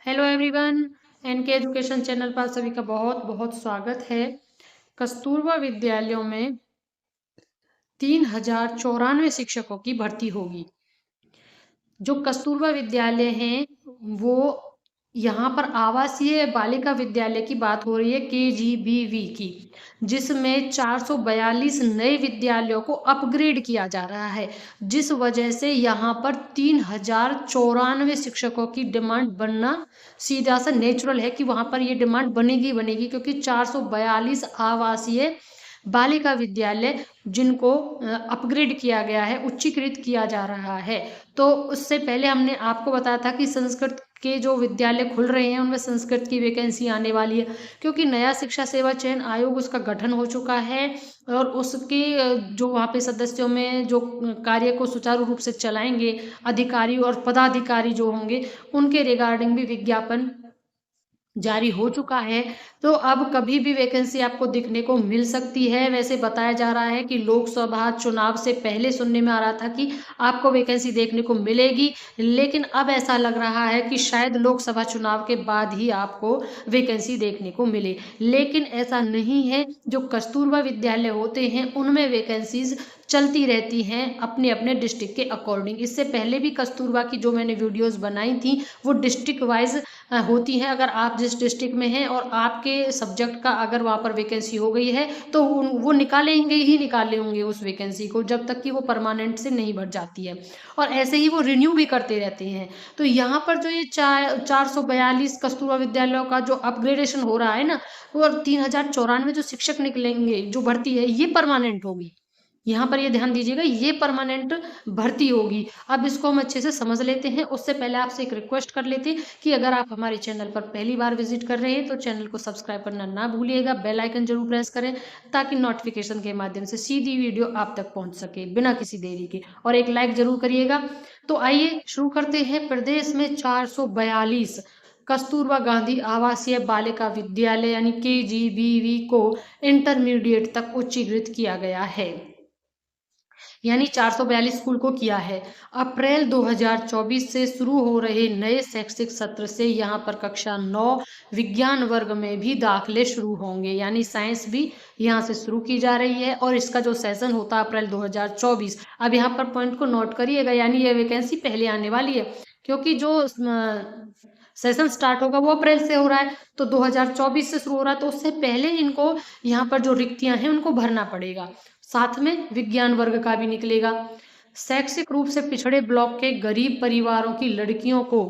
Hello everyone, NK education channel पर सभी का बहुत बहुत स्वागत है। कस्तूरबा विद्यालयों में 3094 शिक्षकों की भर्ती होगी। जो कस्तूरबा विद्यालय हैं वो यहाँ पर आवासीय बालिका विद्यालय की बात हो रही है, KGBV की, जिसमें 442 नए विद्यालयों को अपग्रेड किया जा रहा है, जिस वजह से यहाँ पर 3094 शिक्षकों की डिमांड बनना सीधा सा नेचुरल है कि वहाँ पर ये डिमांड बनेगी बनेगी, क्योंकि 442 आवासीय बालिका विद्यालय जिनको अपग्रेड किया गया है, उच्चीकृत किया जा रहा है। तो उससे पहले हमने आपको बताया था कि संस्कृत के जो विद्यालय खुल रहे हैं उनमें संस्कृत की वैकेंसी आने वाली है, क्योंकि नया शिक्षा सेवा चयन आयोग उसका गठन हो चुका है और उसके जो वहाँ पे सदस्यों में जो कार्य को सुचारू रूप से चलाएंगे अधिकारी और पदाधिकारी जो होंगे, उनके रिगार्डिंग भी विज्ञापन जारी हो चुका है। तो अब कभी भी वैकेंसी आपको दिखने को मिल सकती है। वैसे बताया जा रहा है कि लोकसभा चुनाव से पहले सुनने में आ रहा था कि आपको वैकेंसी देखने को मिलेगी, लेकिन अब ऐसा लग रहा है कि शायद लोकसभा चुनाव के बाद ही आपको वैकेंसी देखने को मिले, लेकिन ऐसा नहीं है। जो कस्तूरबा विद्यालय होते हैं उनमें वैकेंसीज चलती रहती हैं अपने अपने डिस्ट्रिक्ट के अकॉर्डिंग। इससे पहले भी कस्तूरबा की जो मैंने वीडियोस बनाई थी वो डिस्ट्रिक्ट वाइज होती हैं। अगर आप जिस डिस्ट्रिक्ट में हैं और आपके सब्जेक्ट का अगर वहाँ पर वैकेंसी हो गई है तो वो निकालेंगे ही निकाले होंगे उस वैकेंसी को, जब तक कि वो परमानेंट से नहीं भर जाती है, और ऐसे ही वो रिन्यू भी करते रहते हैं। तो यहाँ पर जो ये 442 कस्तूरबा विद्यालयों का जो अपग्रेडेशन हो रहा है ना, वो 3094 जो शिक्षक निकलेंगे, जो भर्ती है ये परमानेंट होगी। यहाँ पर ये ध्यान दीजिएगा, ये परमानेंट भर्ती होगी। अब इसको हम अच्छे से समझ लेते हैं। उससे पहले आपसे एक रिक्वेस्ट कर लेते हैं कि अगर आप हमारे चैनल पर पहली बार विजिट कर रहे हैं तो चैनल को सब्सक्राइब करना ना भूलिएगा, बेल आइकन जरूर प्रेस करें ताकि नोटिफिकेशन के माध्यम से सीधी वीडियो आप तक पहुंच सके बिना किसी देरी के, और एक लाइक जरूर करिएगा। तो आइए शुरू करते हैं। प्रदेश में 442 कस्तूरबा गांधी आवासीय बालिका विद्यालय यानी KGBV को इंटरमीडिएट तक उच्चीकृत किया गया है, यानी 442 स्कूल को किया है। अप्रैल 2024 से शुरू हो रहे नए शैक्षिक सत्र से यहाँ पर कक्षा 9 विज्ञान वर्ग में भी दाखिले शुरू होंगे, यानी साइंस भी यहाँ से शुरू की जा रही है। और इसका जो सेशन होता है अप्रैल 2024, अब यहाँ पर पॉइंट को नोट करिएगा, यानी ये वैकेंसी पहले आने वाली है, क्योंकि जो सेशन स्टार्ट होगा वो अप्रैल से हो रहा है, तो 2024 से शुरू हो रहा है, तो उससे पहले इनको यहाँ पर जो रिक्तियां हैं उनको भरना पड़ेगा। साथ में विज्ञान वर्ग का भी निकलेगा। शैक्षिक रूप से पिछड़े ब्लॉक के गरीब परिवारों की लड़कियों को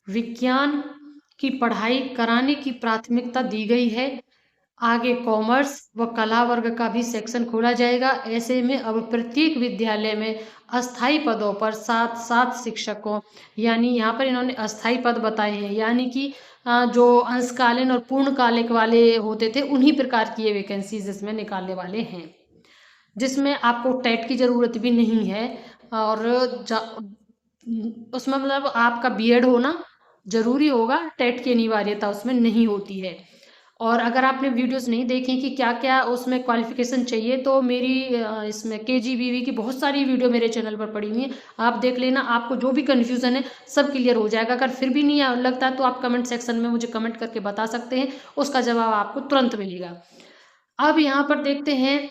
विज्ञान की पढ़ाई कराने की प्राथमिकता दी गई है। आगे कॉमर्स व कला वर्ग का भी सेक्शन खोला जाएगा। ऐसे में अब प्रत्येक विद्यालय में अस्थायी पदों पर 7-7 शिक्षकों, यानी यहाँ पर इन्होंने अस्थायी पद बताए हैं, यानी कि जो अंशकालीन और पूर्णकालिक वाले होते थे उन्हीं प्रकार की ये वैकेंसीज इसमें निकालने वाले हैं, जिसमें आपको टेट की ज़रूरत भी नहीं है। और उसमें मतलब आपका बीएड होना ज़रूरी होगा, टेट की अनिवार्यता उसमें नहीं होती है। और अगर आपने वीडियोस नहीं देखी कि क्या क्या उसमें क्वालिफिकेशन चाहिए, तो मेरी इसमें KGBV की बहुत सारी वीडियो मेरे चैनल पर पड़ी हुई है, आप देख लेना। आपको जो भी कन्फ्यूज़न है सब क्लियर हो जाएगा। अगर फिर भी नहीं लगता तो आप कमेंट सेक्शन में मुझे कमेंट करके बता सकते हैं, उसका जवाब आपको तुरंत मिलेगा। अब यहाँ पर देखते हैं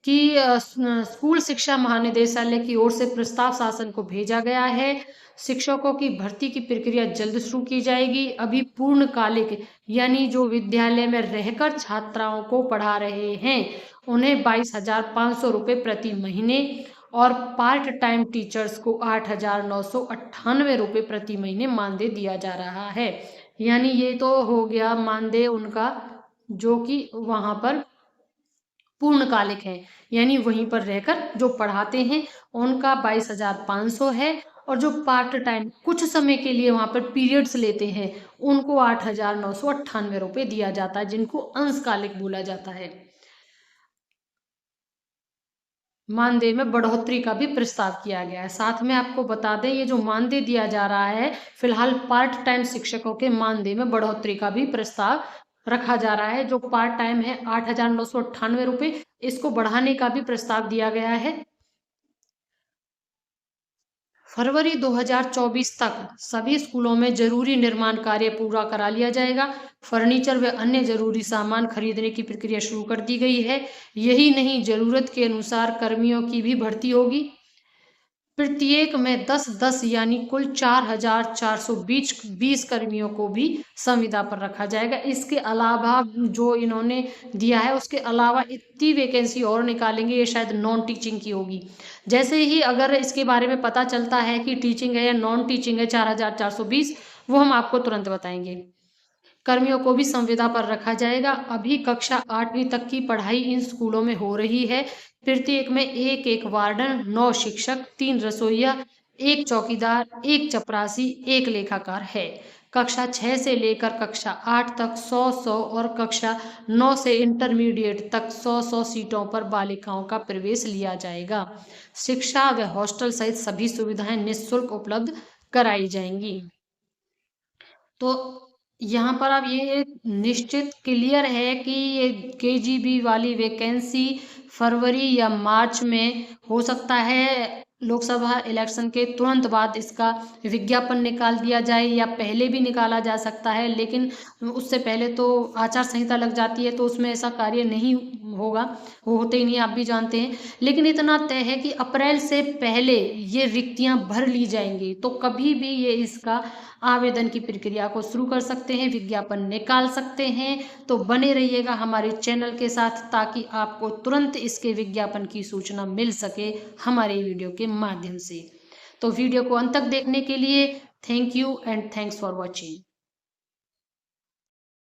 कि स्कूल शिक्षा महानिदेशालय की ओर से प्रस्ताव शासन को भेजा गया है। शिक्षकों की भर्ती की प्रक्रिया जल्द शुरू की जाएगी। अभी पूर्णकालिक यानी जो विद्यालय में रहकर छात्राओं को पढ़ा रहे हैं उन्हें 22,500 रुपये प्रति महीने, और पार्ट टाइम टीचर्स को 8,998 रुपये प्रति महीने मानदेय दिया जा रहा है। यानी ये तो हो गया मानदेय उनका जो कि वहाँ पर पूर्णकालिक है, यानी वहीं पर रहकर जो पढ़ाते हैं उनका 22,500 है, और जो पार्ट टाइम कुछ समय के लिए वहाँ पर पीरियड्स लेते हैं उनको 8,998 रुपये दिया जाता है, जिनको अंशकालिक बोला जाता है। मानदेय में बढ़ोतरी का भी प्रस्ताव किया गया है। साथ में आपको बता दें, ये जो मानदेय दिया जा रहा है फिलहाल पार्ट टाइम शिक्षकों के मानदेय में बढ़ोतरी का भी प्रस्ताव रखा जा रहा है। जो पार्ट टाइम है 8,998 रुपये, इसको बढ़ाने का भी प्रस्ताव दिया गया है। फरवरी 2024 तक सभी स्कूलों में जरूरी निर्माण कार्य पूरा करा लिया जाएगा। फर्नीचर व अन्य जरूरी सामान खरीदने की प्रक्रिया शुरू कर दी गई है। यही नहीं, जरूरत के अनुसार कर्मियों की भी भर्ती होगी। प्रत्येक में 10-10 यानी कुल 4,420 कर्मियों को भी संविदा पर रखा जाएगा। इसके अलावा जो इन्होंने दिया है उसके अलावा इतनी वैकेंसी और निकालेंगे, ये शायद नॉन टीचिंग की होगी। जैसे ही अगर इसके बारे में पता चलता है कि टीचिंग है या नॉन टीचिंग है 4,420, वो हम आपको तुरंत बताएंगे। कर्मियों को भी संविदा पर रखा जाएगा। अभी कक्षा 8वीं तक की पढ़ाई इन स्कूलों में हो रही है। प्रत्येक में एक वार्डन, 9 शिक्षक, 3 रसोइया, 1 चौकीदार, 1 चपरासी, 1 लेखाकार है। कक्षा 6 से लेकर कक्षा 8 तक 100-100 और कक्षा 9 से इंटरमीडिएट तक 100-100 सीटों पर बालिकाओं का प्रवेश लिया जाएगा। शिक्षा व हॉस्टल सहित सभी सुविधाएं निःशुल्क उपलब्ध कराई जाएंगी। तो यहाँ पर अब ये निश्चित क्लियर है कि ये केजीबी वाली वैकेंसी फरवरी या मार्च में हो सकता है। लोकसभा इलेक्शन के तुरंत बाद इसका विज्ञापन निकाल दिया जाए या पहले भी निकाला जा सकता है, लेकिन उससे पहले तो आचार संहिता लग जाती है, तो उसमें ऐसा कार्य नहीं होगा, वो होते ही नहीं, आप भी जानते हैं। लेकिन इतना तय है कि अप्रैल से पहले ये रिक्तियां भर ली जाएंगी, तो कभी भी ये इसका आवेदन की प्रक्रिया को शुरू कर सकते हैं, विज्ञापन निकाल सकते हैं। तो बने रहिएगा हमारे चैनल के साथ ताकि आपको तुरंत इसके विज्ञापन की सूचना मिल सके हमारे वीडियो के माध्यम से। तो वीडियो को अंत तक देखने के लिए thank you and thanks for watching.